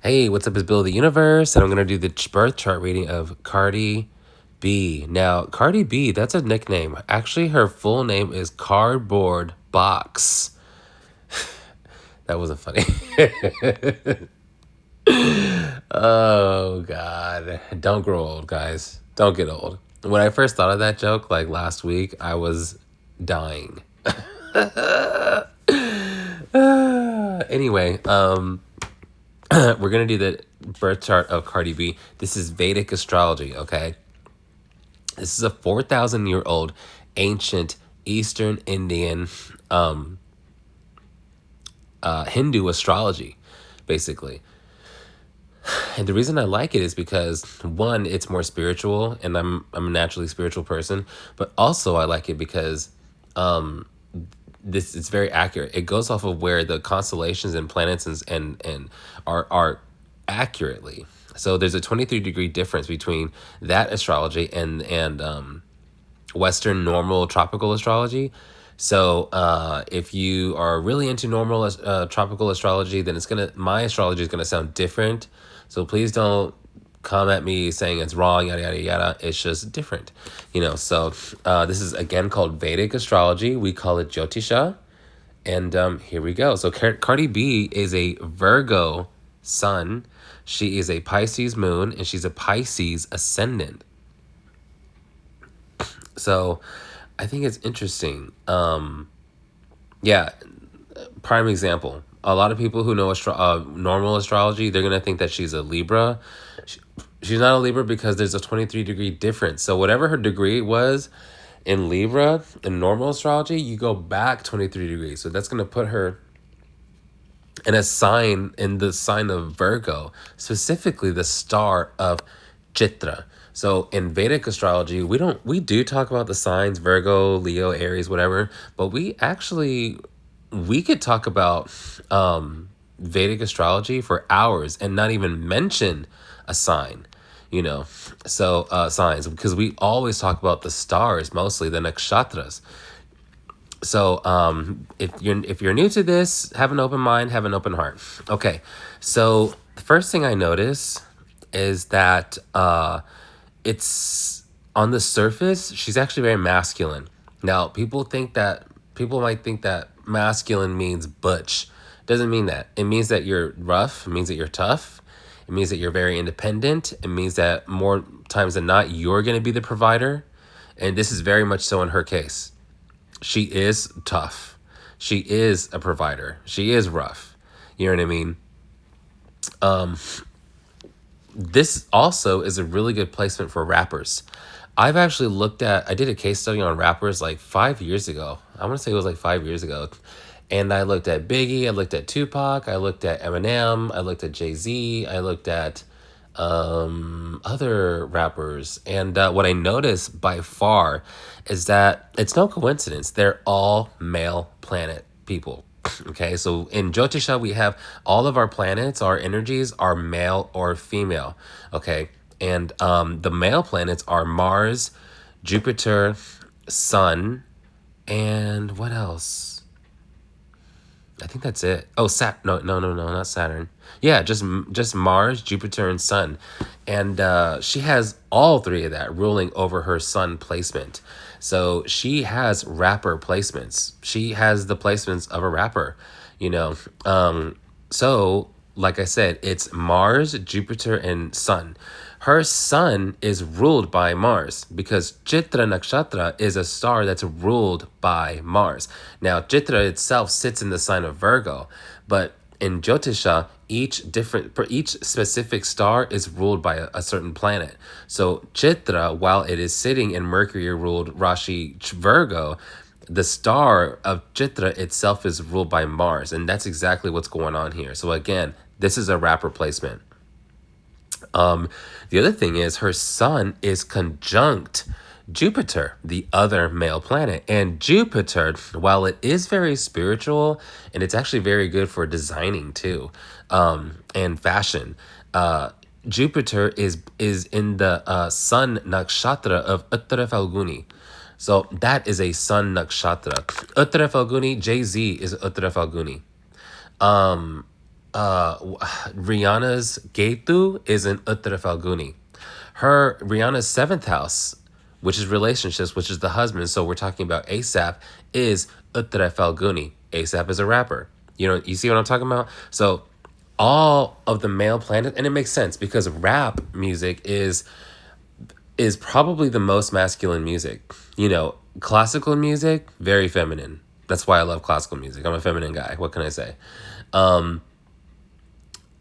Hey, what's up? It's Bill of the Universe, and I'm going to do the birth chart reading of Cardi B. Now, Cardi B, that's a nickname. Actually, her full name is Cardboard Box. That wasn't funny. Oh, God. Don't grow old, guys. Don't get old. When I first thought of that joke, like last week, I was dying. Anyway, we're going to do the birth chart of Cardi B. This is Vedic astrology, okay? This is a 4,000-year-old ancient Eastern Indian Hindu astrology, basically. And the reason I like it is because, one, it's more spiritual, and I'm a naturally spiritual person, but also I like it because this it's very accurate. It goes off of where the constellations and planets and are accurately. So there's a 23-degree difference between that astrology and Western normal tropical astrology. So if you are really into normal tropical astrology, then my astrology is gonna sound different. So please don't come at me saying it's wrong, yada yada yada. It's just different, So this is again called Vedic astrology. We call it Jyotisha, and here we go. So Cardi B is a Virgo Sun. She is a Pisces Moon, and she's a Pisces Ascendant. So I think it's interesting. Yeah, prime example. A lot of people who know normal astrology, they're going to think that she's a Libra. She's not a Libra because there's a 23-degree difference. So whatever her degree was in Libra, in normal astrology, you go back 23 degrees. So that's going to put her in the sign of Virgo, specifically the star of Chitra. So in Vedic astrology, we do talk about the signs, Virgo, Leo, Aries, whatever, but we could talk about Vedic astrology for hours and not even mention a sign, so signs, because we always talk about the stars, mostly the nakshatras. So if you're new to this, have an open mind, have an open heart. Okay, so the first thing I notice is that it's on the surface, she's actually very masculine. Now, people might think that masculine means butch. Doesn't mean that. It means that you're rough. It means that you're tough. It means that you're very independent. It means that more times than not, you're going to be the provider. And this is very much so in her case. She is tough. She is a provider. She is rough. You know what I mean? This also is a really good placement for rappers. I did a case study on rappers like 5 years ago. I want to say it was like 5 years ago. And I looked at Biggie, I looked at Tupac, I looked at Eminem, I looked at Jay-Z, I looked at other rappers. And what I noticed by far is that it's no coincidence. They're all male planet people. Okay, so in Jyotisha, we have all of our planets, our energies are male or female. Okay, and the male planets are Mars, Jupiter, Sun, and what else? I think that's it. Oh, no, not Saturn. Yeah, just Mars, Jupiter, and Sun. And she has all three of that ruling over her Sun placement. So she has rapper placements. She has the placements of a rapper, So, like I said, it's Mars, Jupiter, and Sun. Her sun is ruled by Mars because Chitra Nakshatra is a star that's ruled by Mars. Now, Chitra itself sits in the sign of Virgo, but in Jyotisha, each specific star is ruled by a certain planet. So Chitra, while it is sitting in Mercury-ruled Rashi Virgo, the star of Chitra itself is ruled by Mars, and that's exactly what's going on here. So again, this is a rapper placement. The other thing is her sun is conjunct Jupiter, the other male planet. And Jupiter, while it is very spiritual, and it's actually very good for designing too, and fashion, Jupiter is in the sun nakshatra of Uttara Falguni. So that is a sun nakshatra. Uttara Falguni, Jay-Z is Uttara Falguni. Rihanna's Ketu is in Uttara Falguni. Rihanna's seventh house, which is relationships, which is the husband. So we're talking about ASAP, is Uttara Falguni. ASAP is a rapper. You see what I'm talking about? So all of the male planets, and it makes sense because rap music is probably the most masculine music. Classical music, very feminine. That's why I love classical music. I'm a feminine guy. What can I say?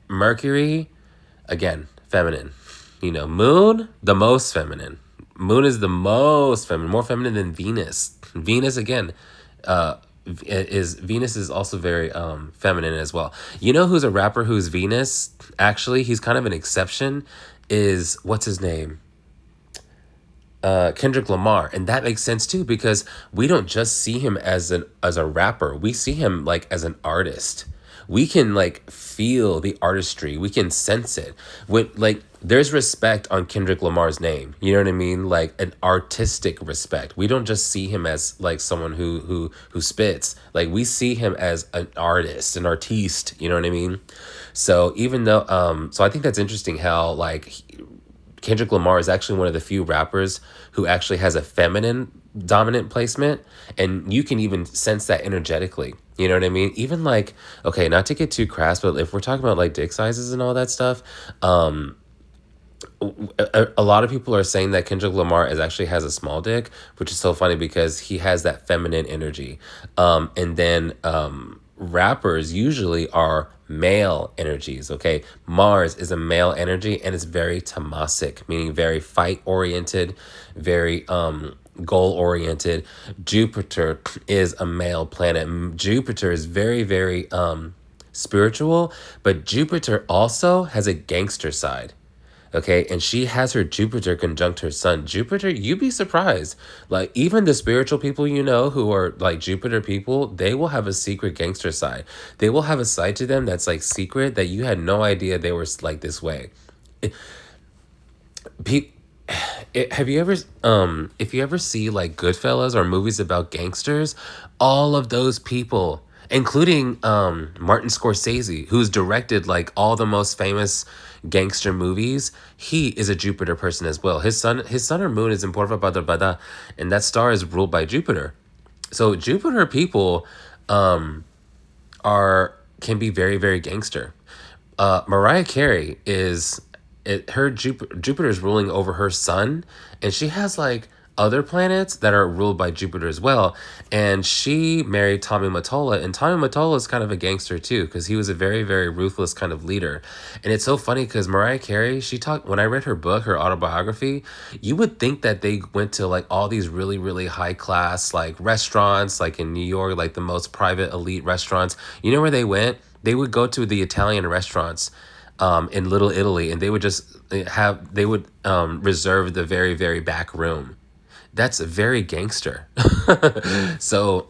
Mercury, again, feminine. Moon, the most feminine. Moon is the most feminine, more feminine than Venus. Venus, again, Venus is also very feminine as well. You know who's a rapper who's Venus? Actually, he's kind of an exception. Is what's his name? Kendrick Lamar, and that makes sense too because we don't just see him as a rapper. We see him like as an artist. We can like feel the artistry. We can sense it. There's respect on Kendrick Lamar's name. You know what I mean? Like an artistic respect. We don't just see him as like someone who spits. Like we see him as an artist, an artiste. You know what I mean? So even though so I think that's interesting how like Kendrick Lamar is actually one of the few rappers who actually has a feminine dominant placement, and you can even sense that energetically. You know what I mean? Even like, okay, not to get too crass, but if we're talking about like dick sizes and all that stuff, a lot of people are saying that Kendrick Lamar actually has a small dick, which is so funny because he has that feminine energy. And then rappers usually are male energies, okay? Mars is a male energy and it's very tamasic, meaning very fight oriented, very goal oriented. Jupiter is a male planet. Jupiter is very, very spiritual, but Jupiter also has a gangster side. Okay, and she has her Jupiter conjunct her sun. Jupiter, you'd be surprised. Like, even the spiritual people who are like Jupiter people, they will have a secret gangster side. They will have a side to them that's like secret that you had no idea they were like this way. Pe- have you ever if you ever see like Goodfellas or movies about gangsters, all of those people, including Martin Scorsese, who's directed like all the most famous gangster movies, he is a Jupiter person as well. His sun or moon is in Porva Badr Bada, and that star is ruled by Jupiter. So Jupiter people can be very, very gangster. Mariah Carey her Jupiter is ruling over her sun, and she has like other planets that are ruled by Jupiter as well. And she married Tommy Mottola, and Tommy Mottola is kind of a gangster too because he was a very, very ruthless kind of leader. And it's so funny because Mariah Carey, when I read her book, her autobiography, you would think that they went to like all these really, really high class like restaurants, like in New York, like the most private elite restaurants. You know where they went? They would go to the Italian restaurants in Little Italy, and they would reserve the very, very back room. That's very gangster. So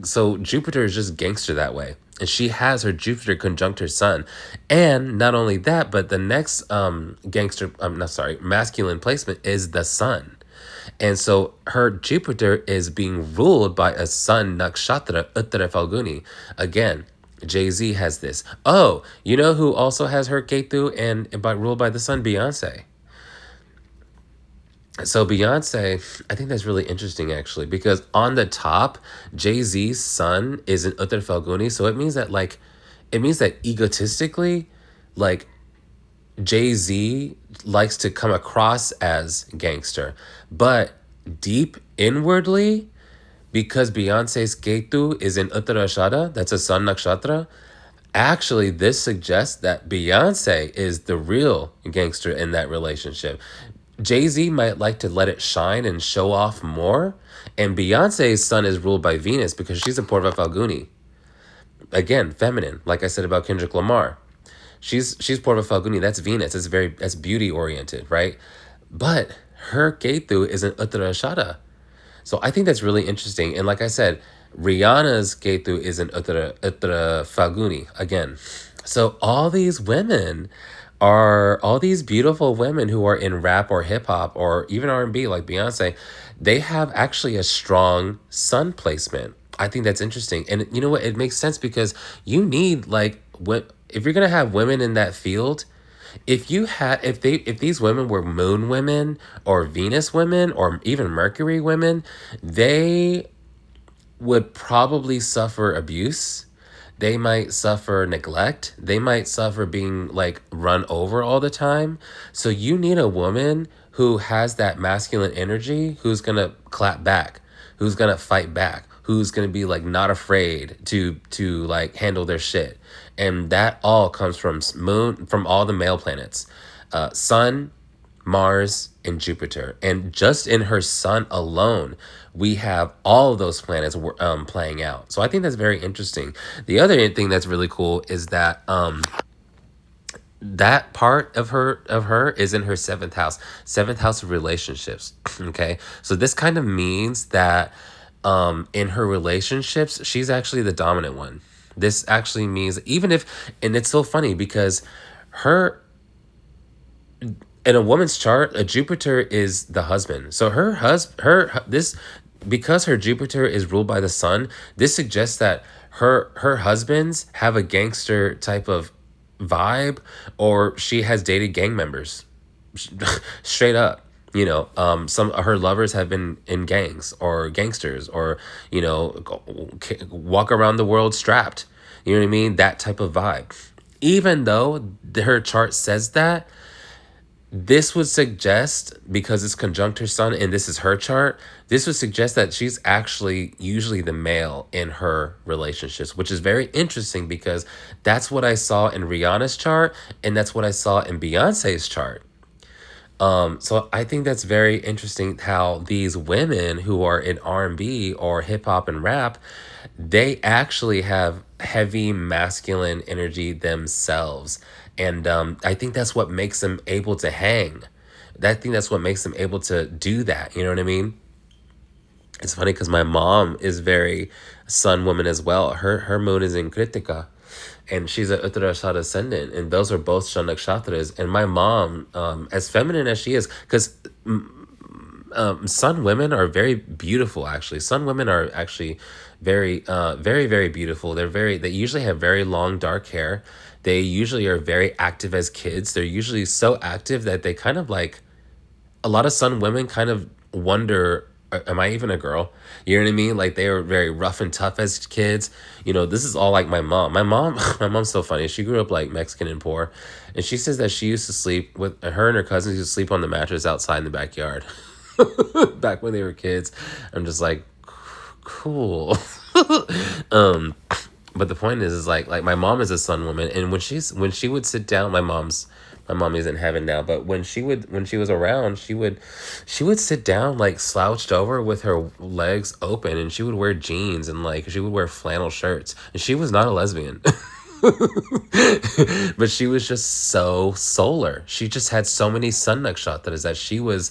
so Jupiter is just gangster that way, and she has her Jupiter conjunct her sun. And not only that, but the next masculine placement is the sun. And so her Jupiter is being ruled by a sun nakshatra Uttara Falguni. Again, Jay-Z has this. Oh, you know who also has her Ketu and ruled by the sun? Beyonce. So Beyonce, I think that's really interesting actually, because on the top, Jay-Z's sun is in Uttar Falguni, so it means that egotistically, like Jay-Z likes to come across as gangster, but deep inwardly, because Beyonce's Ketu is in Uttarashada, that's a sun nakshatra, actually this suggests that Beyonce is the real gangster in that relationship. Jay-Z might like to let it shine and show off more, and Beyonce's sun is ruled by Venus because she's a Purva Falguni. Again, feminine, like I said about Kendrick Lamar. She's Purva Falguni, that's Venus, that's beauty oriented, right? But her Ketu is an Uttarashada. So I think that's really interesting. And like I said, Rihanna's Ketu is an Uttara Falguni again. So all these beautiful women who are in rap or hip hop or even R&B like Beyonce, they have actually a strong sun placement. I think that's interesting. And you know what? It makes sense because you need like what if you're gonna have women in that field, if these women were moon women or Venus women or even Mercury women, they would probably suffer abuse. They might suffer neglect. They might suffer being like run over all the time. So you need a woman who has that masculine energy, who's going to clap back, who's going to fight back, who's going to be like not afraid to like handle their shit. And that all comes from all the male planets. Sun, Mars, and Jupiter. And just in her sun alone, we have all of those planets playing out. So I think that's very interesting. The other thing that's really cool is that that part of her is in her seventh house of relationships. Okay, so this kind of means that in her relationships, she's actually the dominant one. This actually means even if, and it's so funny because her in a woman's chart, a Jupiter is the husband. So because her Jupiter is ruled by the sun, this suggests that her husbands have a gangster type of vibe, or she has dated gang members, straight up. Some of her lovers have been in gangs or gangsters, or walk around the world strapped. You know what I mean? That type of vibe. Even though her chart says that, this would suggest, because it's conjunct her sun and this is her chart, this would suggest that she's actually usually the male in her relationships, which is very interesting because that's what I saw in Rihanna's chart and that's what I saw in Beyonce's chart. So I think that's very interesting how these women who are in R&B or hip hop and rap, they actually have heavy masculine energy themselves. And I think that's what makes them able to hang. I think that's what makes them able to do that. You know what I mean? It's funny because my mom is very sun woman as well. Her moon is in Kritika, and she's a Uttarashad ascendant, and those are both Shanakshatras. And my mom, as feminine as she is, because sun women are very beautiful. Actually, sun women are actually very, very beautiful. They usually have very long dark hair. They usually are very active as kids. They're usually so active that they kind of like, a lot of sun women kind of wonder, am I even a girl? You know what I mean? Like they were very rough and tough as kids. This is all like my mom. My mom's so funny. She grew up like Mexican and poor. And she says that she used to sleep with her and her cousins used to sleep on the mattress outside in the backyard. Back when they were kids. I'm just like, cool. But the point is like my mom is a sun woman, and when she would sit down, my mom is in heaven now, but when she was around, she would sit down like slouched over with her legs open, and she would wear jeans and like she would wear flannel shirts, and she was not a lesbian. But she was just so solar. She just had so many sun nakshatras that she was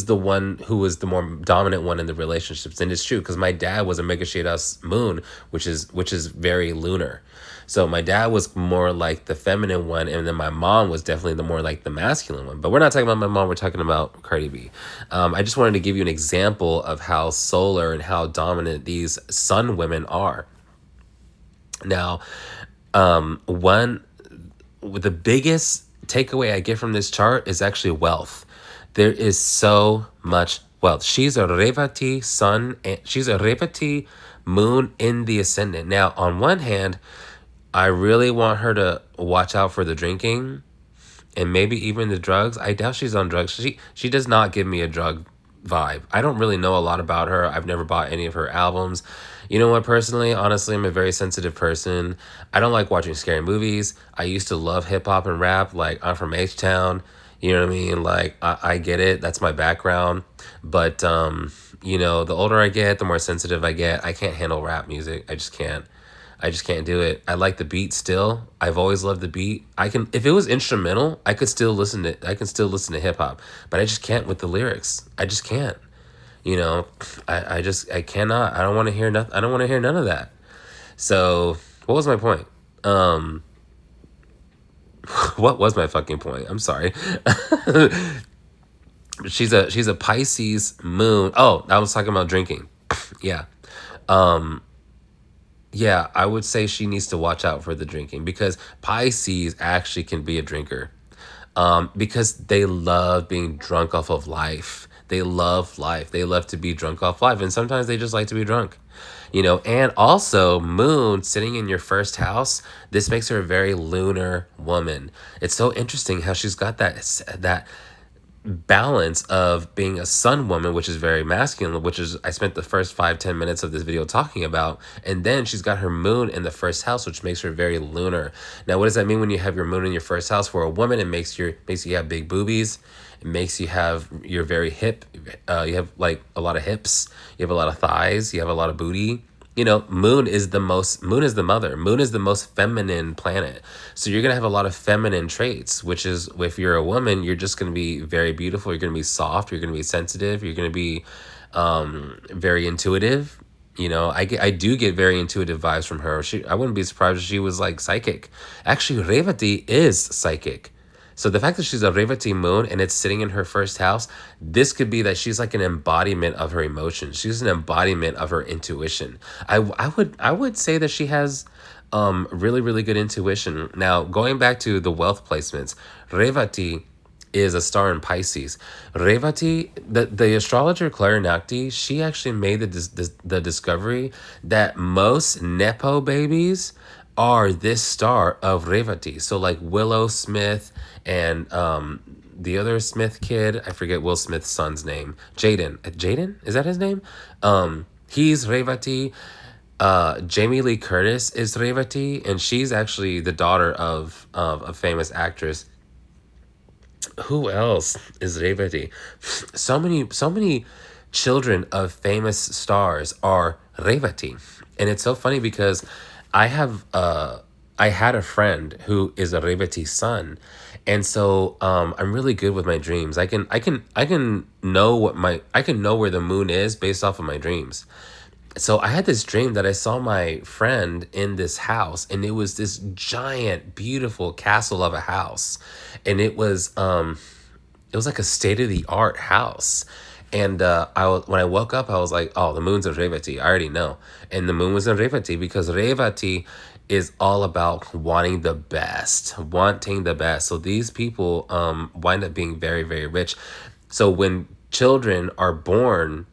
the one who was the more dominant one in the relationships. And it's true because my dad was a Megashiras moon, which is very lunar. So my dad was more like the feminine one, and then my mom was definitely the more like the masculine one. But we're not talking about my mom, we're talking about Cardi B. I just wanted to give you an example of how solar and how dominant these sun women are. Now, the biggest takeaway I get from this chart is actually wealth. There is so much wealth. She's a Revati sun, and she's a Revati moon in the ascendant. Now, on one hand, I really want her to watch out for the drinking and maybe even the drugs. I doubt she's on drugs. She does not give me a drug vibe. I don't really know a lot about her. I've never bought any of her albums. You know what, personally, honestly, I'm a very sensitive person. I don't like watching scary movies. I used to love hip hop and rap. Like, I'm from H-Town. You know what I mean? Like, I get it. That's my background. But, the older I get, the more sensitive I get. I can't handle rap music. I just can't. I just can't do it. I like the beat still. I've always loved the beat. If it was instrumental, I can still listen to hip hop, but I just can't with the lyrics. I just can't. I cannot. I don't want to hear nothing. I don't want to hear none of that. So, what was my point? What was my fucking point? I'm sorry. She's a Pisces moon. Oh, I was talking about drinking. Yeah. Yeah, I would say she needs to watch out for the drinking because Pisces actually can be a drinker. Because they love being drunk off of life. They love life. They love to be drunk off life. And sometimes they just like to be drunk. And also Moon sitting in your first house, this makes her a very lunar woman. It's so interesting how she's got that balance of being a sun woman, which is very masculine, which is I spent the first 5-10 minutes of this video talking about, and then she's got her moon in the first house, which makes her very lunar. Now, what does that mean when you have your moon in your first house? For a woman, it makes you have big boobies. It makes you're very hip. You have like a lot of hips. You have a lot of thighs. You have a lot of booty. Moon is the mother. Moon is the most feminine planet. So you're going to have a lot of feminine traits, which is if you're a woman, you're just going to be very beautiful. You're going to be soft. You're going to be sensitive. You're going to be very intuitive. I do get very intuitive vibes from her. I wouldn't be surprised if she was like psychic. Actually, Revati is psychic. So the fact that she's a Revati moon and it's sitting in her first house, this could be that she's like an embodiment of her emotions. She's an embodiment of her intuition. I would say that she has really, really good intuition. Now, going back to the wealth placements, Revati is a star in Pisces. Revati, the astrologer Clarinacti, she actually made the discovery that most Nepo babies are this star of Revati. So like Willow Smith and the other Smith kid, I forget Will Smith's son's name. Jaden. Jaden? Is that his name? He's Revati. Jamie Lee Curtis is Revati, and she's actually the daughter of a famous actress. Who else is Revati? So many children of famous stars are Revati. And it's so funny because I had a friend who is a Revati son. And so I'm really good with my dreams. I can know where the moon is based off of my dreams. So I had this dream that I saw my friend in this house, and it was this giant, beautiful castle of a house, and it was like a state of the art house. And when I woke up, I was like, "Oh, the moon's in Revati. I already know." And the moon was in Revati because Revati is all about wanting the best, wanting the best. So these people wind up being very, very rich. So when children are born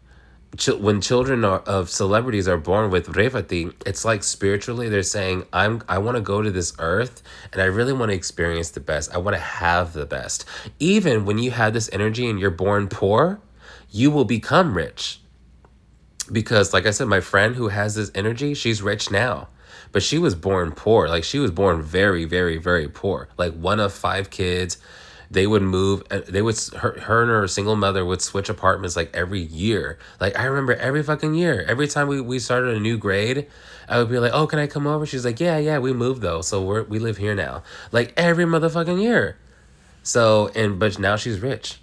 when children of celebrities are born with Revati, it's like spiritually they're saying, I want to go to this earth and I really want to experience the best. I want to have the best. Even when you have this energy and you're born poor, you will become rich. Because like I said, my friend who has this energy, she's rich now. But she was born poor. Like she was born very, very, very poor. Like one of 5 kids. They would move. Her and her single mother would switch apartments like every year. Like I remember every fucking year. Every time we started a new grade, I would be like, "Oh, can I come over?" She's like, "Yeah, we moved though, so we live here now." Like every motherfucking year. So but now she's rich.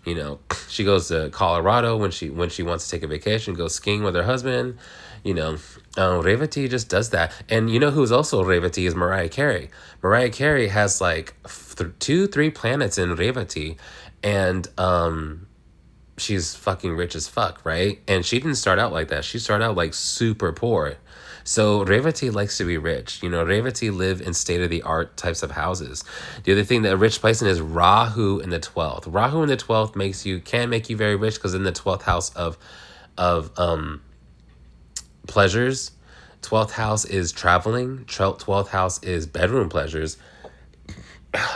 She goes to Colorado when she wants to take a vacation, go skiing with her husband. Revati just does that. And you know who's also Revati is Mariah Carey. Mariah Carey has like 3 planets in Revati, and she's fucking rich as fuck, right? And she didn't start out like that. She started out like super poor. So Revati likes to be rich. Revati live in state-of-the-art types of houses. The other thing that a rich placement is Rahu in the 12th. Rahu in the 12th can make you very rich because in the 12th house of pleasures, 12th house is traveling, 12th house is bedroom pleasures.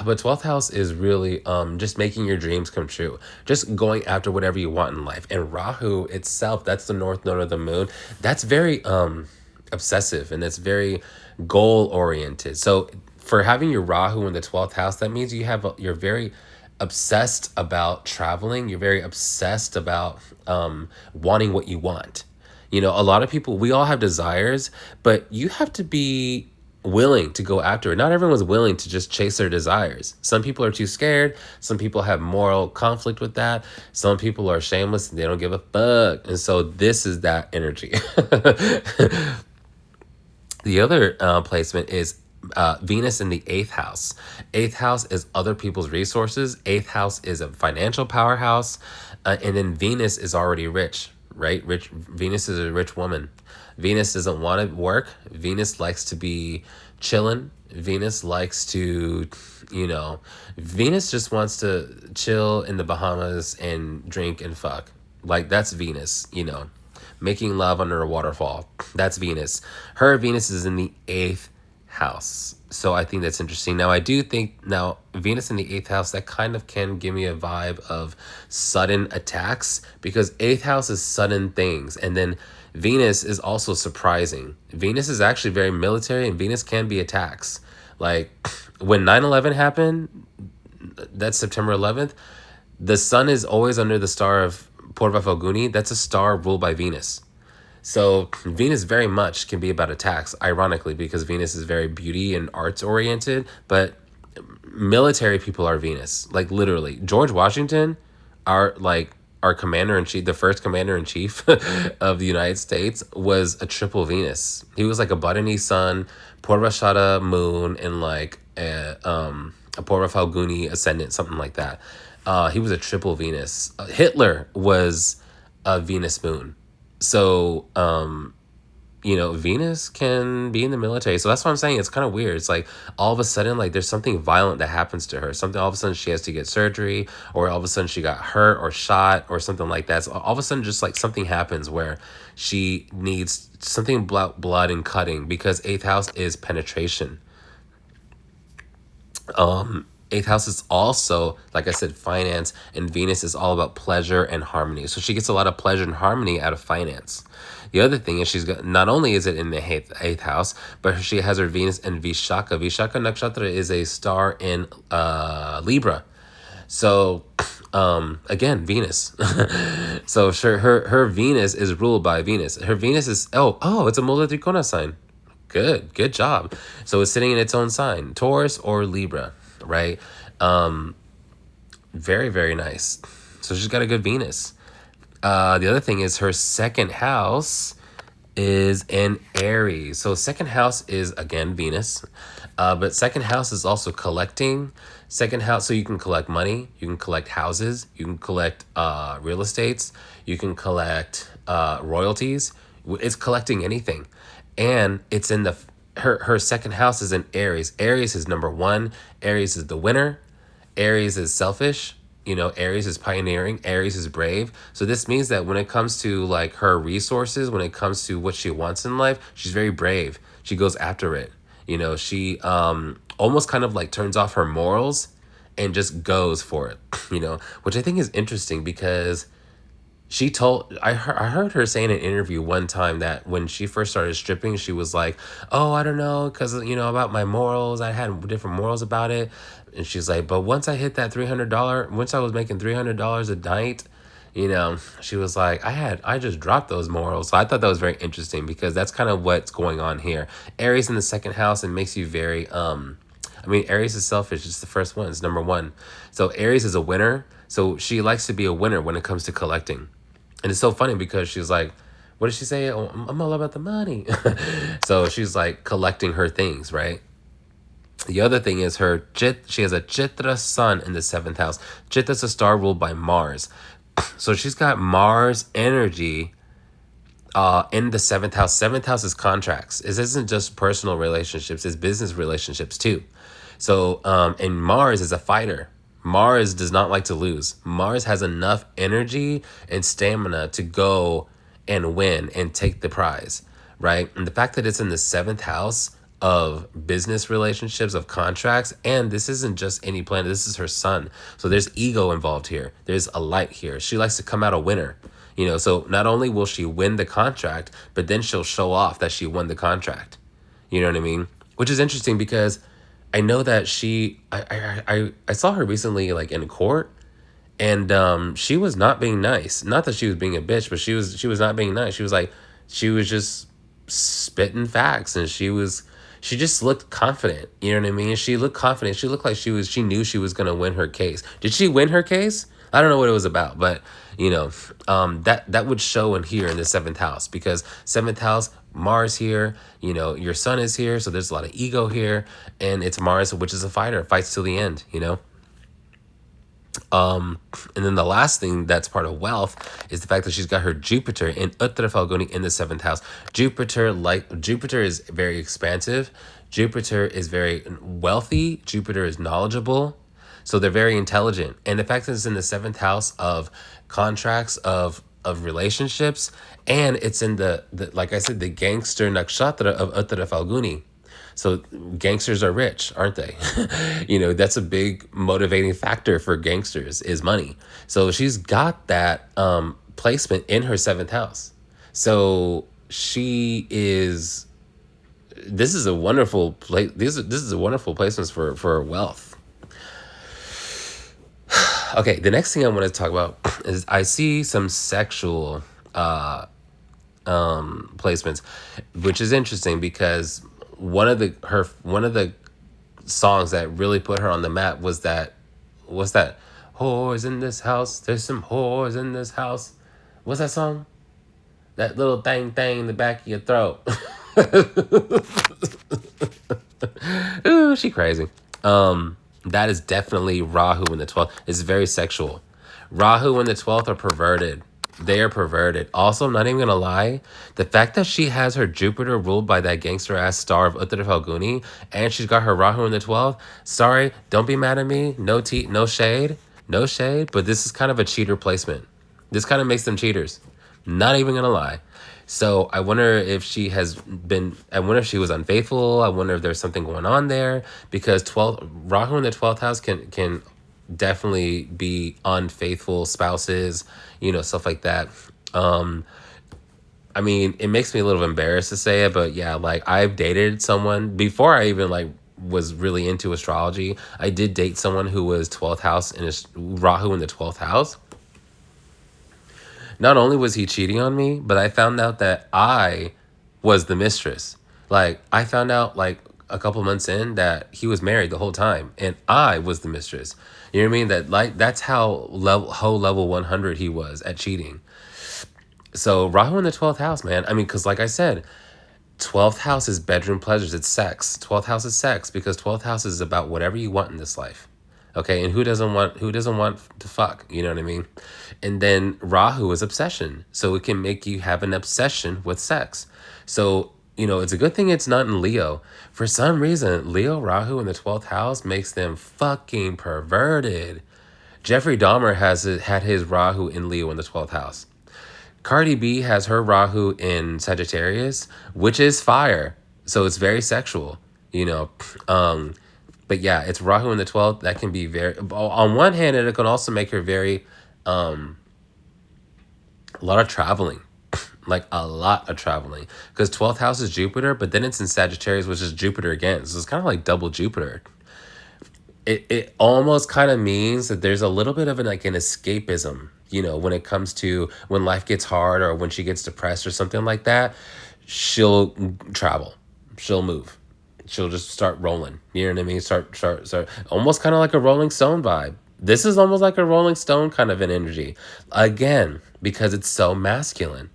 But 12th house is really just making your dreams come true. Just going after whatever you want in life. And Rahu itself, that's the north node of the moon. That's very obsessive and it's very goal oriented. So for having your Rahu in the 12th house, that means you're very obsessed about traveling. You're very obsessed about wanting what you want. A lot of people, we all have desires, but you have to be willing to go after it. Not everyone's willing to just chase their desires. Some people are too scared. Some people have moral conflict with that. Some people are shameless and they don't give a fuck. And so this is that energy. The other placement is Venus in the 8th house. 8th house is other people's resources. 8th house is a financial powerhouse. And then Venus is already rich. right? Rich Venus is a rich woman. Venus doesn't want to work. Venus likes to be chilling. Venus likes to, you know, Venus just wants to chill in the Bahamas and drink and fuck. Like that's Venus, you know, making love under a waterfall. That's Venus. Her Venus is in the eighth house. So I think that's interesting. Now I do think now Venus in the eighth house, that kind of can give me a vibe of sudden attacks, because eighth house is sudden things. And then Venus is also surprising. Venus is actually very military, and Venus can be attacks. Like when 9/11 happened, that's September 11th, the sun is always under the star of Porva Falguni. That's a star ruled by Venus. So Venus very much can be about attacks, ironically, because Venus is very beauty and arts oriented, but military people are Venus. Like literally. George Washington, our commander in chief, the first commander in chief of the United States, was a triple Venus. He was like a Buttony sun, Purvashada moon, and like a Porva Falguni ascendant, something like that. He was a triple Venus. Hitler was a Venus moon. So, you know, Venus can be in the military. So that's what I'm saying. It's kind of weird. It's like all of a sudden, like there's something violent that happens to her. Something, all of a sudden she has to get surgery, or all of a sudden she got hurt or shot or something like that. So all of a sudden just like something happens where she needs something about blood and cutting, because eighth house is penetration. Eighth house is also, like I said, finance, and Venus is all about pleasure and harmony. So she gets a lot of pleasure and harmony out of finance. The other thing is she's got, not only is it in the eighth house, but she has her Venus in Vishaka. Vishaka Nakshatra is a star in Libra. So again, Venus. So sure, her Venus is ruled by Venus. Her Venus is it's a Mula Trikona sign. Good job. So it's sitting in its own sign, Taurus or Libra, right? Very, very nice. So she's got a good Venus. The other thing is her second house is in Aries. So second house is again Venus, but second house is also collecting. Second house, so you can collect money, you can collect houses, you can collect real estates, you can collect royalties. It's collecting anything, and it's in the her second house is in Aries. Aries is number one. Aries is the winner. Aries is selfish. You know, Aries is pioneering. Aries is brave. So this means that when it comes to like her resources, when it comes to what she wants in life, she's very brave. She goes after it. You know, she almost kind of like turns off her morals and just goes for it. You know, which I think is interesting, because I heard her say in an interview one time that when she first started stripping, she was like, oh, I don't know, because, you know, about my morals, I had different morals about it. And she's like, but once I hit that once I was making $300 a night, you know, she was like, I just dropped those morals. So I thought that was very interesting, because that's kind of what's going on here. Aries in the second house, and makes you very, Aries is selfish. It's the first one. It's number one. So Aries is a winner. So she likes to be a winner when it comes to collecting. And it's so funny because she's like, what did she say? Oh, I'm all about the money. So she's like collecting her things, right? The other thing is she has a Chitra sun in the seventh house. Chitra is a star ruled by Mars. So she's got Mars energy in the seventh house. Seventh house is contracts. It isn't just personal relationships, it's business relationships too. So, and Mars is a fighter. Mars does not like to lose. Mars has enough energy and stamina to go and win and take the prize, right? And the fact that it's in the seventh house of business relationships, of contracts, and this isn't just any planet, this is her sun. So there's ego involved here. There's a light here. She likes to come out a winner. You know, so not only will she win the contract, but then she'll show off that she won the contract. You know what I mean? Which is interesting, because I know that I saw her recently, like in court, and she was not being nice. Not that she was being a bitch, but she was not being nice. She was just spitting facts, and she just looked confident. You know what I mean? She looked confident. She looked like she knew she was gonna win her case. Did she win her case? I don't know what it was about, but you know, that would show in here in the seventh house, because seventh house, Mars here, you know, your sun is here, so there's a lot of ego here, and it's Mars, which is a fighter, fights till the end, you know. And then the last thing that's part of wealth is the fact that she's got her Jupiter in Uttara Falguni in the seventh house. Jupiter is very expansive. Jupiter is very wealthy. Jupiter is knowledgeable. So they're very intelligent. And the fact that it's in the seventh house of contracts, of relationships, and it's in the like I said, the gangster nakshatra of Uttara Falguni. So gangsters are rich, aren't they? That's a big motivating factor for gangsters is money. So she's got that placement in her seventh house. So she is. This is a wonderful place. This is a wonderful placement for wealth. Okay, the next thing I want to talk about is I see some sexual placements, which is interesting because one of the songs that really put her on the map was that whores in this house. There's some whores in this house. What's that song? That little thing in the back of your throat. Ooh, she crazy. That is definitely Rahu in the 12th. It's very sexual. Rahu in the 12th are perverted. They are perverted. Also, I'm not even gonna lie, the fact that she has her Jupiter ruled by that gangster ass star of Uttara Falguni, and she's got her Rahu in the 12th. Sorry, don't be mad at me. No shade, no shade. But this is kind of a cheater placement. This kind of makes them cheaters. Not even gonna lie. So I wonder if she has been. I wonder if she was unfaithful. I wonder if there's something going on there because 12th Rahu in the 12th house can definitely be unfaithful spouses, stuff like that. I mean, it makes me a little embarrassed to say it, but yeah, like I've dated someone before I even like was really into astrology. I did date someone who was 12th house and is Rahu in the 12th house. Not only was he cheating on me, but I found out that I was the mistress. Like I found out like a couple months in that he was married the whole time and I was the mistress. You know what I mean? That's how level 100 he was at cheating. So Rahu in the 12th house, man. I mean, because like I said, 12th house is bedroom pleasures. It's sex. 12th house is sex because 12th house is about whatever you want in this life. Okay, and who doesn't want to fuck? You know what I mean? And then Rahu is obsession. So it can make you have an obsession with sex. So, it's a good thing it's not in Leo. For some reason, Leo Rahu in the 12th house makes them fucking perverted. Jeffrey Dahmer had his Rahu in Leo in the 12th house. Cardi B has her Rahu in Sagittarius, which is fire. So it's very sexual, But yeah, it's Rahu in the 12th. That can be very... On one hand, it can also make her very... a lot of traveling. Like, a lot of traveling. Because 12th house is Jupiter, but then it's in Sagittarius, which is Jupiter again. So it's kind of like double Jupiter. It almost kind of means that there's a little bit of an escapism, when it comes to when life gets hard or when she gets depressed or something like that. She'll travel. She'll move. She'll just start rolling. You know what I mean? Start. Almost kind of like a Rolling Stone vibe. This is almost like a Rolling Stone kind of an energy. Again, because it's so masculine.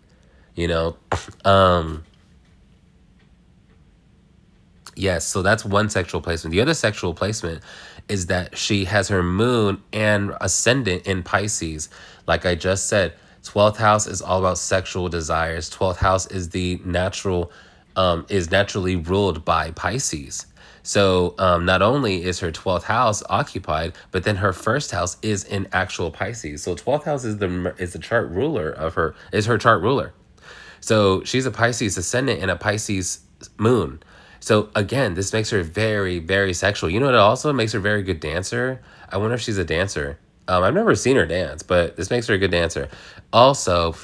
Yes, so that's one sexual placement. The other sexual placement is that she has her moon and ascendant in Pisces. Like I just said, 12th house is all about sexual desires. 12th house is is naturally ruled by Pisces. So not only is her 12th house occupied, but then her first house is in actual Pisces. So 12th house is the chart ruler is her chart ruler. So she's a Pisces ascendant and a Pisces moon. So again, this makes her very, very sexual. You know what? It also makes her a very good dancer. I wonder if she's a dancer. I've never seen her dance, but this makes her a good dancer. Also,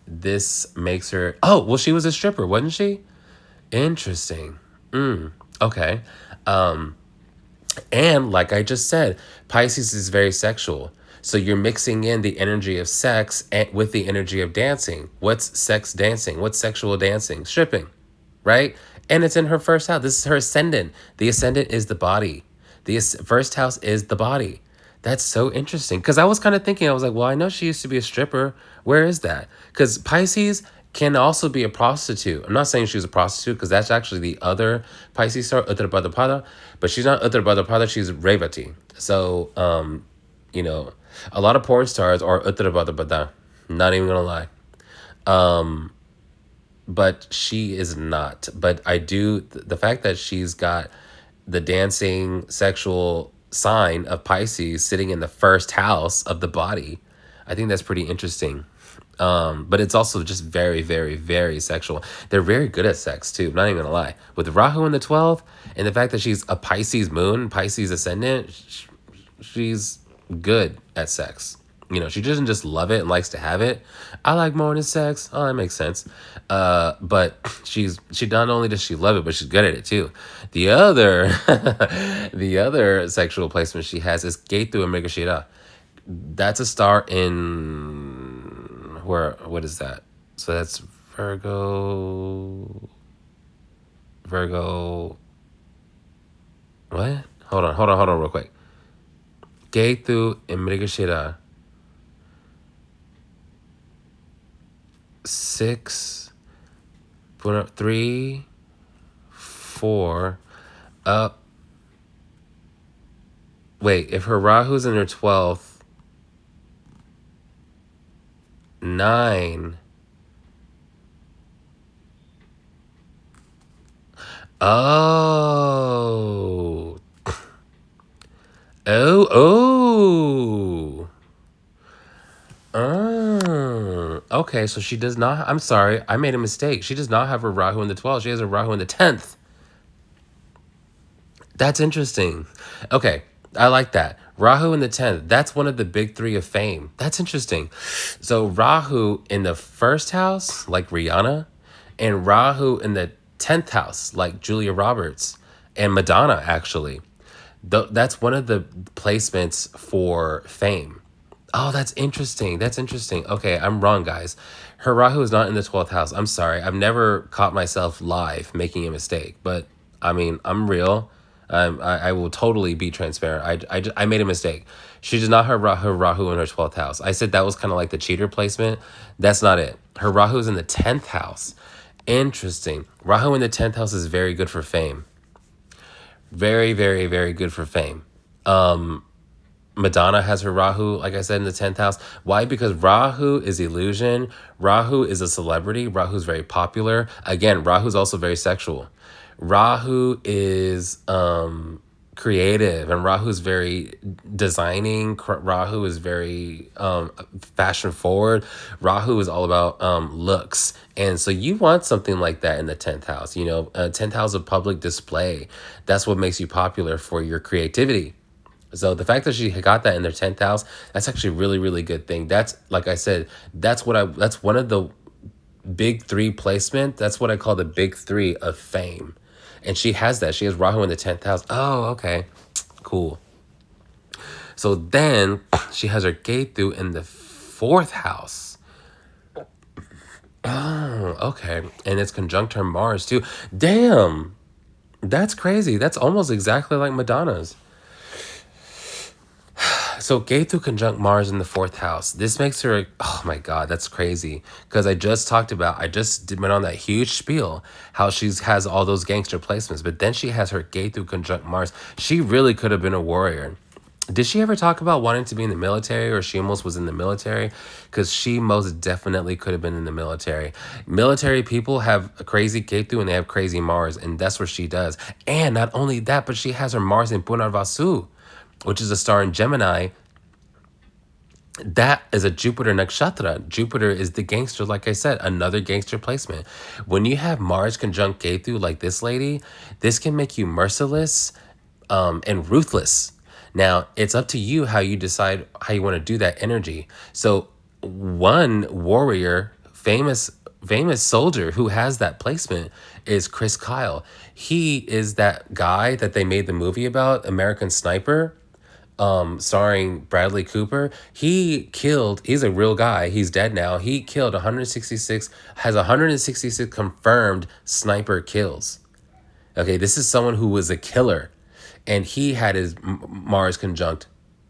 this makes her... Oh, well, she was a stripper, wasn't she? Interesting. Okay. And like I just said, Pisces is very sexual. So you're mixing in the energy of sex with the energy of dancing. What's sex dancing? What's sexual dancing? Stripping, right? And it's in her first house. This is her ascendant. The ascendant is the body. The first house is the body. That's so interesting. Because I was kind of thinking, I was like, well, I know she used to be a stripper. Where is that? Because Pisces can also be a prostitute. I'm not saying she's a prostitute because that's actually the other Pisces star, Uttarabhadrapada. But she's not Uttarabhadrapada, she's Revati. So, You know, a lot of porn stars are utrabadabada. Not even gonna lie. But she is not. But I do, the fact that she's got the dancing sexual sign of Pisces sitting in the first house of the body, I think that's pretty interesting. But it's also just very, very, very sexual. They're very good at sex too. Not even gonna lie. With Rahu in the 12th, and the fact that she's a Pisces moon, Pisces ascendant, she's good at sex. You know, she doesn't just love it and likes to have it. I like morning sex. Oh, that makes sense. But she not only does she love it, but she's good at it too. The other the other sexual placement she has is Ketu and Mrigashira. That's a star in what is that? So that's Virgo what? Hold on real quick. Ketu and Mrigashira. 6, 3, 4. Wait, if her Rahu's in her 12th, 9. Oh. Oh, oh. Okay, so she does not. I'm sorry, I made a mistake. She does not have her Rahu in the 12th. She has her Rahu in the 10th. That's interesting. Okay, I like that. Rahu in the 10th. That's one of the big three of fame. That's interesting. So Rahu in the first house, like Rihanna, and Rahu in the 10th house, like Julia Roberts and Madonna, actually. That's one of the placements for fame. Oh, that's interesting. That's interesting. Okay, I'm wrong, guys. Her Rahu is not in the 12th house. I'm sorry. I've never caught myself live making a mistake, but I mean, I'm real. I will totally be transparent. I made a mistake. She does not have her Rahu in her 12th house. I said that was kind of like the cheater placement. That's not it. Her Rahu is in the 10th house. Interesting. Rahu in the 10th house is very good for fame. Very, very, very good for fame. Madonna has her Rahu, like I said, in the 10th house. Why? Because Rahu is illusion. Rahu is a celebrity. Rahu's very popular. Again, Rahu's also very sexual. Rahu is creative, and Rahu's very designing. Rahu is very fashion forward. Rahu is all about looks. And so you want something like that in the 10th house. You know, 10th house of public display. That's what makes you popular, for your creativity. So the fact that she got that in their 10th house, that's actually a really, really good thing. That's, like I said, that's one of the big three placement. That's what I call the big three of fame. And she has that. She has Rahu in the 10th house. Oh, okay. Cool. So then she has her Ketu in the 4th house. Oh, okay. And it's conjunct her Mars too. Damn. That's crazy. That's almost exactly like Madonna's. So Ketu conjunct Mars in the 4th house. This makes her, oh my God, that's crazy. Because I just went on that huge spiel, how she has all those gangster placements. But then she has her Ketu conjunct Mars. She really could have been a warrior. Did she ever talk about wanting to be in the military, or she almost was in the military? Because she most definitely could have been in the military. Military people have a crazy Ketu and they have crazy Mars. And that's what she does. And not only that, but she has her Mars in Punarvasu, which is a star in Gemini. That is a Jupiter nakshatra. Jupiter is the gangster, like I said, another gangster placement. When you have Mars conjunct Ketu like this lady, this can make you merciless and ruthless. Now, it's up to you how you decide how you want to do that energy. So one warrior, famous soldier who has that placement is Chris Kyle. He is that guy that they made the movie about, American Sniper, starring Bradley Cooper. He's a real guy. He's dead now. He killed 166, has 166 confirmed sniper kills. Okay, this is someone who was a killer. And he had his Mars conjunct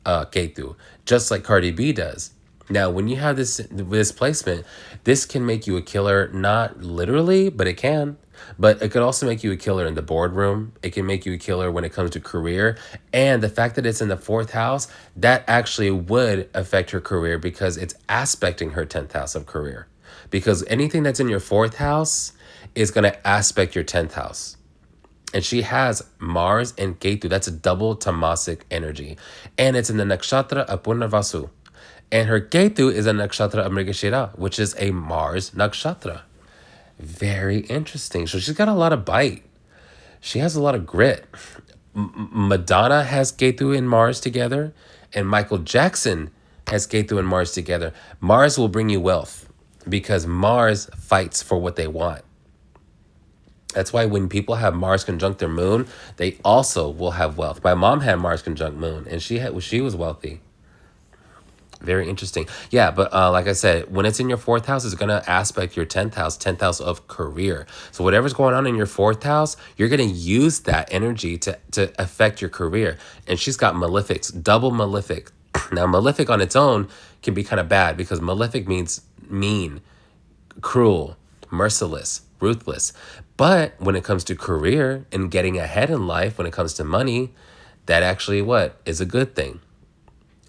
Ketu, just like Cardi B does. Now, when you have this placement, this can make you a killer, not literally, but it can. But it could also make you a killer in the boardroom. It can make you a killer when it comes to career. And the fact that it's in the fourth house, that actually would affect her career because it's aspecting her 10th house of career. Because anything that's in your fourth house is going to aspect your 10th house. And she has Mars and Ketu. That's a double tamasic energy. And it's in the nakshatra of Punarvasu. And her Ketu is a nakshatra of Mrigashira, which is a Mars nakshatra. Very interesting. So she's got a lot of bite. She has a lot of grit. Madonna has Ketu and Mars together, and Michael Jackson has Ketu and Mars together. Mars will bring you wealth because Mars fights for what they want. That's why when people have Mars conjunct their moon, they also will have wealth. My mom had Mars conjunct moon, and she was wealthy. Very interesting. Yeah, but like I said, when it's in your fourth house, it's going to aspect your 10th house of career. So whatever's going on in your fourth house, you're going to use that energy to affect your career. And she's got malefics, double malefic. Now, malefic on its own can be kind of bad because malefic means mean, cruel, merciless, ruthless. But when it comes to career and getting ahead in life, when it comes to money, that actually what is a good thing.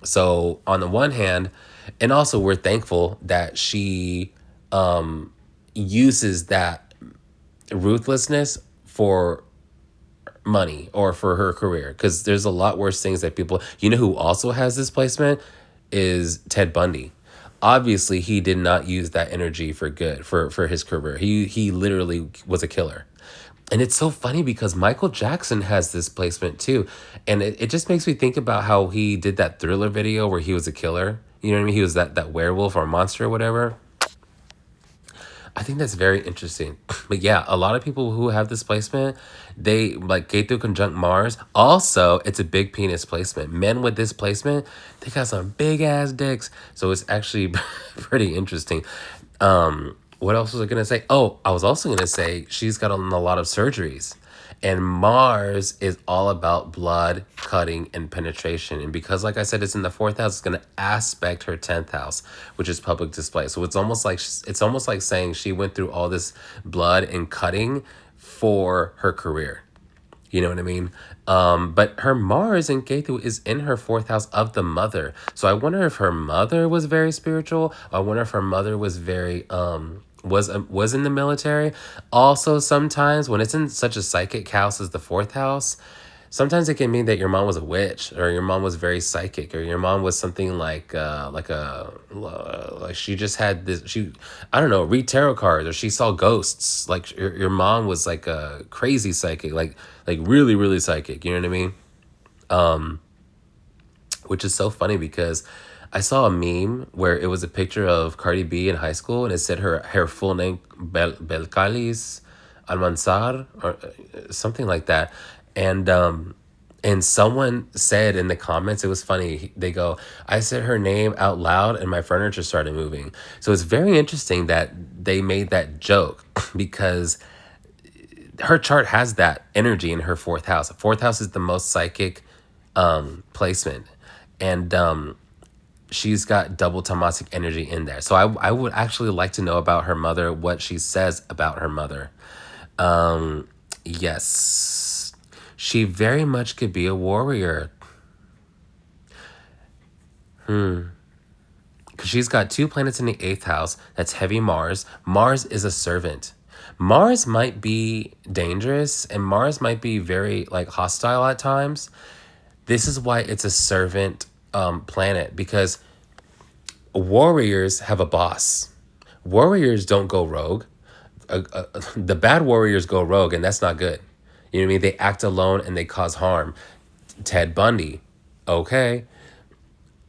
So on the one hand, and also we're thankful that she uses that ruthlessness for money or for her career, because there's a lot worse things that people, who also has this placement is Ted Bundy. Obviously, he did not use that energy for good for his career. He literally was a killer. And it's so funny because Michael Jackson has this placement too. And it just makes me think about how he did that Thriller video where he was a killer. You know what I mean? He was that werewolf or monster or whatever. I think that's very interesting. But yeah, a lot of people who have this placement, they like Ketu conjunct Mars. Also, it's a big penis placement. Men with this placement, they got some big ass dicks. So it's actually pretty interesting. What else was I going to say? Oh, I was also going to say she's got a lot of surgeries. And Mars is all about blood, cutting, and penetration. And because, like I said, it's in the fourth house, it's going to aspect her 10th house, which is public display. So it's almost like saying she went through all this blood and cutting for her career. You know what I mean? But her Mars in Ketu is in her fourth house of the mother. So I wonder if her mother was very spiritual. I wonder if her mother was very was in the military. Also, sometimes when it's in such a psychic house as the fourth house, sometimes it can mean that your mom was a witch, or your mom was very psychic, or your mom was something like she just had this. I don't know, read tarot cards, or she saw ghosts. Like your mom was like a crazy psychic, like really really psychic. You know what I mean? Which is so funny because I saw a meme where it was a picture of Cardi B in high school, and it said her full name Belcalis Almanzar or something like that, and someone said in the comments, it was funny. They go, "I said her name out loud, and my furniture started moving." So it's very interesting that they made that joke because her chart has that energy in her fourth house. Fourth house is the most psychic placement, and she's got double tamasic energy in there. So I would actually like to know about her mother, what she says about her mother. Yes, she very much could be a warrior. Because she's got 2 planets in the 8th house. That's heavy Mars. Mars is a servant. Mars might be dangerous, and Mars might be very like hostile at times. This is why it's a servant planet, because warriors have a boss. Warriors don't go rogue. The bad warriors go rogue, and that's not good. You know what I mean? They act alone and they cause harm. Ted Bundy, okay.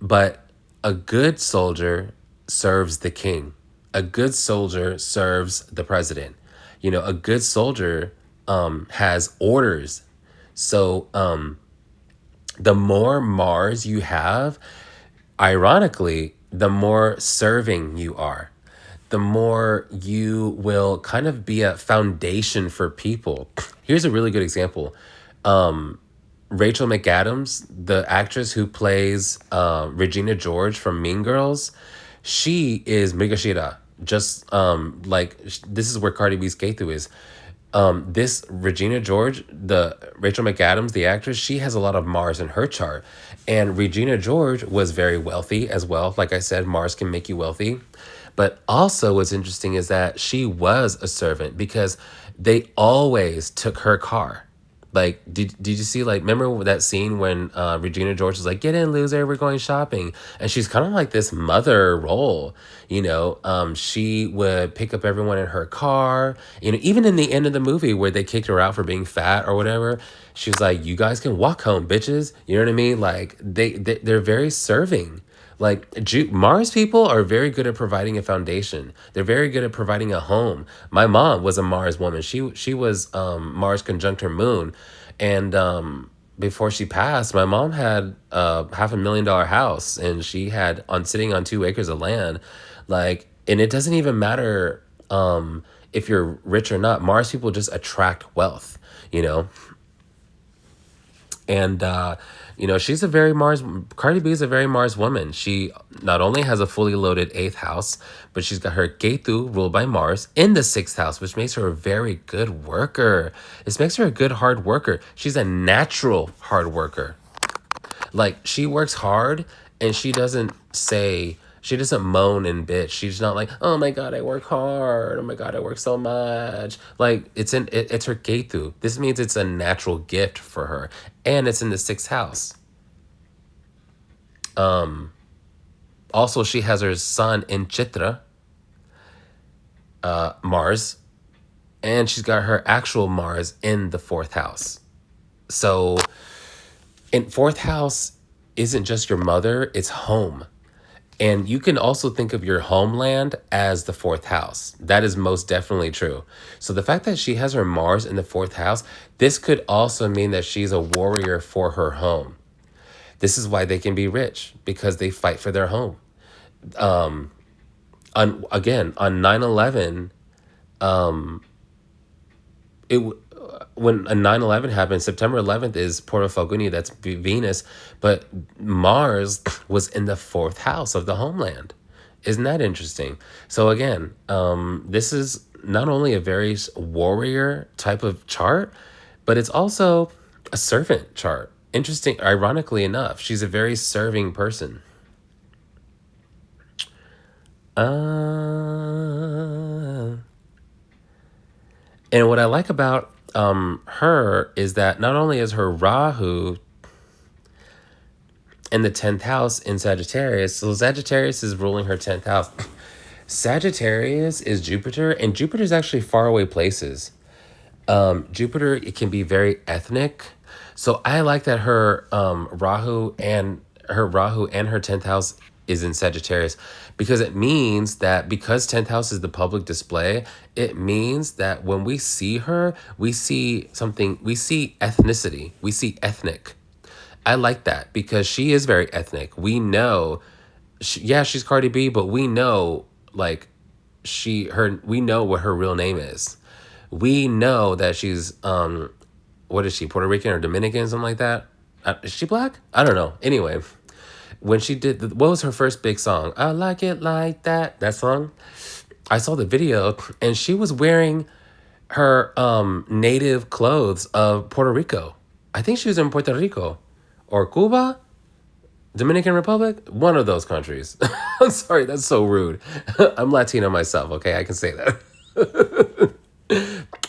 But a good soldier serves the king. A good soldier serves the president. A good soldier has orders. So the more Mars you have, ironically, the more serving you are. The more you will kind of be a foundation for people. Here's a really good example. Rachel McAdams, the actress who plays Regina George from Mean Girls, she is Mrigashira. Just like this is where Cardi B's Ketu is. This Regina George, the Rachel McAdams, the actress, she has a lot of Mars in her chart. And Regina George was very wealthy as well. Like I said, Mars can make you wealthy. But also what's interesting is that she was a servant because they always took her car. Like, did you see, like, remember that scene when Regina George was like, get in, loser, we're going shopping. And she's kind of like this mother role, you know. She would pick up everyone in her car. You know, even in the end of the movie where they kicked her out for being fat or whatever, she was like, you guys can walk home, bitches. You know what I mean? Like, they're very serving. Like Mars people are very good at providing a foundation. They're very good at providing a home. My mom was a Mars woman. She was Mars conjunct her moon, and before she passed, my mom had a $500,000 house, and she had on sitting on 2 acres of land, like, and it doesn't even matter if you're rich or not. Mars people just attract wealth, you know. And you know, she's a very Mars. Cardi B is a very Mars woman. She not only has a fully loaded eighth house, but she's got her Ketu ruled by Mars in the sixth house, which makes her a very good worker. This makes her a good hard worker. She's a natural hard worker. Like, she works hard, and she doesn't moan and bitch. She's not like, oh my god, I work hard. Oh my god, I work so much. Like, it's her Ketu. This means it's a natural gift for her, and it's in the sixth house. Also, she has her sun in Chitra, Mars, and she's got her actual Mars in the fourth house. So, in fourth house isn't just your mother, it's home. And you can also think of your homeland as the fourth house. That is most definitely true. So the fact that she has her Mars in the fourth house, this could also mean that she's a warrior for her home. This is why they can be rich, because they fight for their home. On 9/11, it when a 9/11 happened, September 11th is Porta Falconi, that's Venus, but Mars was in the fourth house of the homeland. Isn't that interesting? So again, this is not only a very warrior type of chart, but it's also a servant chart. Interesting, ironically enough, she's a very serving person. And what I like about her is that not only is her Rahu in the 10th house in Sagittarius, so Sagittarius is ruling her 10th house. Sagittarius is Jupiter, and Jupiter is actually faraway places. Jupiter, it can be very ethnic. So I like that her Rahu and her 10th house is in Sagittarius, because it means that, because 10th house is the public display, it means that when we see her, we see something, we see ethnicity, we see ethnic. I like that because she is very ethnic. We know, yeah, she's Cardi B, but we know, like, we know what her real name is. We know that she's what is she, Puerto Rican or Dominican, something like that? Is she black? I don't know. Anyway, when she did what was her first big song? I like it like that. That song. I saw the video, and she was wearing her native clothes of Puerto Rico. I think she was in Puerto Rico or Cuba, Dominican Republic, one of those countries. I'm sorry, that's so rude. I'm Latino myself, okay? I can say that.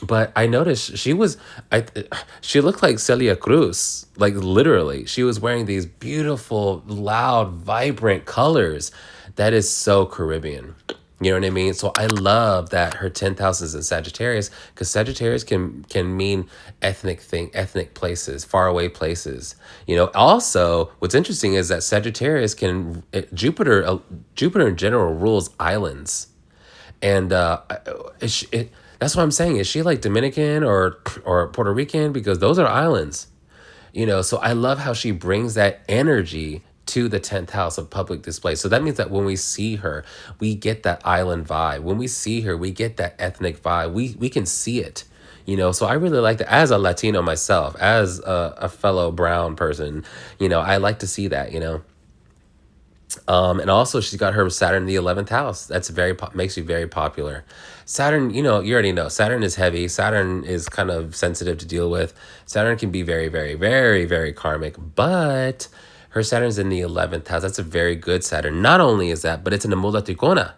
But I noticed she looked like Celia Cruz, like literally. She was wearing these beautiful, loud, vibrant colors. That is so Caribbean. You know what I mean? So I love that her 10th house is in Sagittarius, because Sagittarius can mean ethnic places, faraway places. You know, also what's interesting is that Sagittarius Jupiter in general rules islands. And that's what I'm saying. Is she like Dominican or Puerto Rican? Because those are islands, you know. So I love how she brings that energy to the 10th house of public display. So that means that when we see her, we get that island vibe. When we see her, we get that ethnic vibe. We can see it, you know. So I really like that. As a Latino myself, as a fellow brown person, you know, I like to see that, you know. And also she's got her Saturn in the 11th house. That's makes you very popular. Saturn, you know, you already know. Saturn is heavy. Saturn is kind of sensitive to deal with. Saturn can be very, very, very, very karmic, but her Saturn's in the 11th house. That's a very good Saturn. Not only is that, but it's in the Mula Trikona.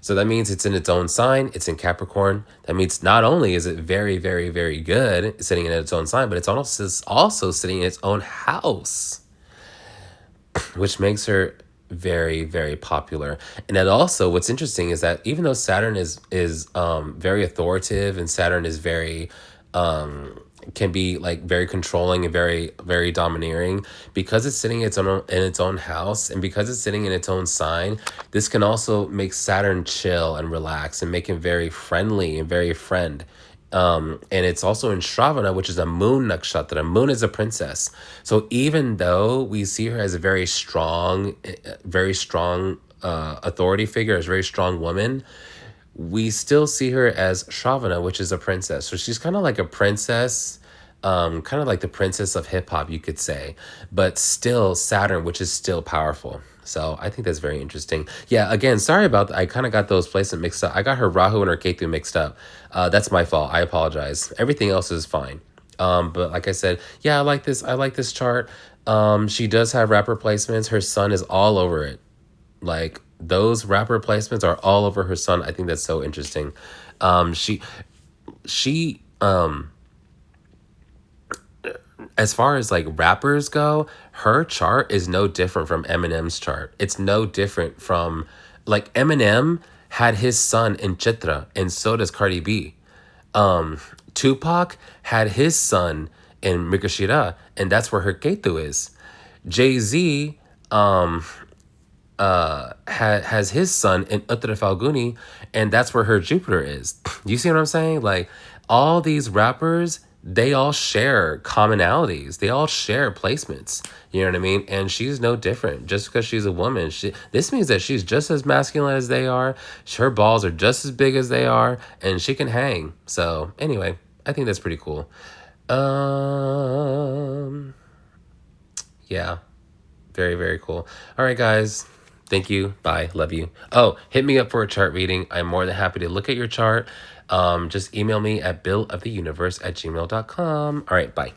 So that means it's in its own sign. It's in Capricorn. That means not only is it very, very, very good sitting in its own sign, but it's also sitting in its own house, which makes her very, very popular. And then also what's interesting is that even though Saturn is very authoritative, and Saturn is very can be like very controlling and very, very domineering, because it's sitting in its own house, and because it's sitting in its own sign, this can also make Saturn chill and relax and make him very friendly and very friend. And it's also in Shravana, which is a moon nakshatra. Moon is a princess. So even though we see her as a very strong authority figure, as a very strong woman, we still see her as Shravana, which is a princess. So she's kind of like a princess, kind of like the princess of hip hop, you could say, but still Saturn, which is still powerful. So I think that's very interesting. Yeah, again, sorry about that. I kind of got those placements mixed up. I got her Rahu and her Ketu mixed up. That's my fault. I apologize. Everything else is fine. But like I said, yeah, I like this. I like this chart. She does have rapper placements. Her sun is all over it. Like those rapper placements are all over her sun. I think that's so interesting. She as far as like rappers go, her chart is no different from Eminem's chart. It's no different from, like, Eminem had his son in Chitra, and so does Cardi B. Tupac had his son in Mrigashira, and that's where her Ketu is. Jay-Z has his son in Uttara Falguni, and that's where her Jupiter is. You see what I'm saying? Like, all these rappers, they all share commonalities. They all share placements. You know what I mean? And she's no different. Just because she's a woman, this means that she's just as masculine as they are. Her balls are just as big as they are, and she can hang. So anyway, I think that's pretty cool. Yeah, very, very cool. All right, guys. Thank you. Bye. Love you. Oh, hit me up for a chart reading. I'm more than happy to look at your chart. Just email me at billoftheuniverse@gmail.com. All right. Bye.